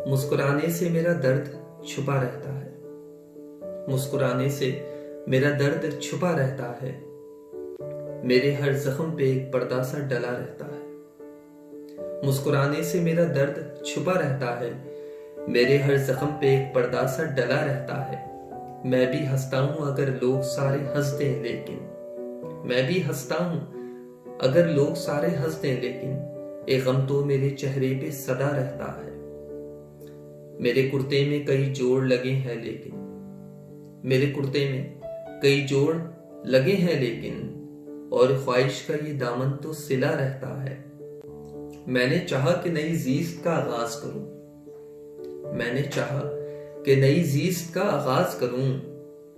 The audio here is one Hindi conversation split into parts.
मुस्कुराने से मेरा दर्द छुपा रहता है। मुस्कुराने से मेरा दर्द छुपा रहता है। मेरे हर जख्म पे एक पर्दा सा डला रहता है। मुस्कुराने से मेरा दर्द छुपा रहता है। मेरे हर जख्म पे एक पर्दा सा डला रहता है। मैं भी हंसता हूं अगर लोग सारे हंस दें, लेकिन मैं भी हंसता हूं अगर लोग सारे हंस दें, लेकिन एक गम तो मेरे चेहरे पे सदा रहता है। मेरे कुर्ते में कई जोड़ लगे हैं, लेकिन मेरे कुर्ते में कई जोड़ लगे हैं, लेकिन और ख्वाहिश का ये दामन तो सिला रहता है। मैंने चाहा कि नई जीस्त का आगाज करूं। मैंने चाहा कि नई जीस्त का आगाज करूं।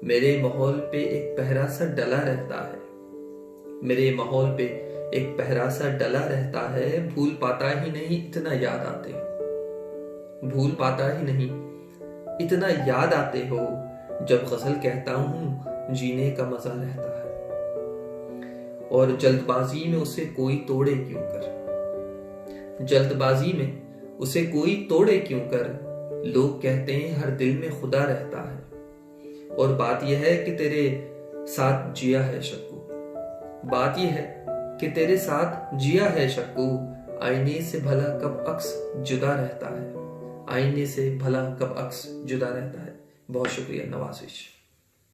मेरे माहौल पे एक पहरा सा डला रहता है। मेरे माहौल पे एक पहरा सा डला रहता है। भूल पाता ही नहीं इतना याद आते हो। भूल पाता ही नहीं इतना याद आते हो। जब गजल कहता हूं जीने का मजा रहता है। और जल्दबाजी में उसे कोई तोड़े क्यों कर। जल्दबाजी में उसे कोई तोड़े क्यों कर। लोग कहते हैं हर दिल में खुदा रहता है। और बात यह है कि तेरे साथ जिया है शक्कू। बात यह है कि तेरे साथ जिया है शक्कू। आईने से भला कब अक्स जुदा रहता है। आईने से भला कब अक्स जुदा रहता है। बहुत शुक्रिया नवाज़िश।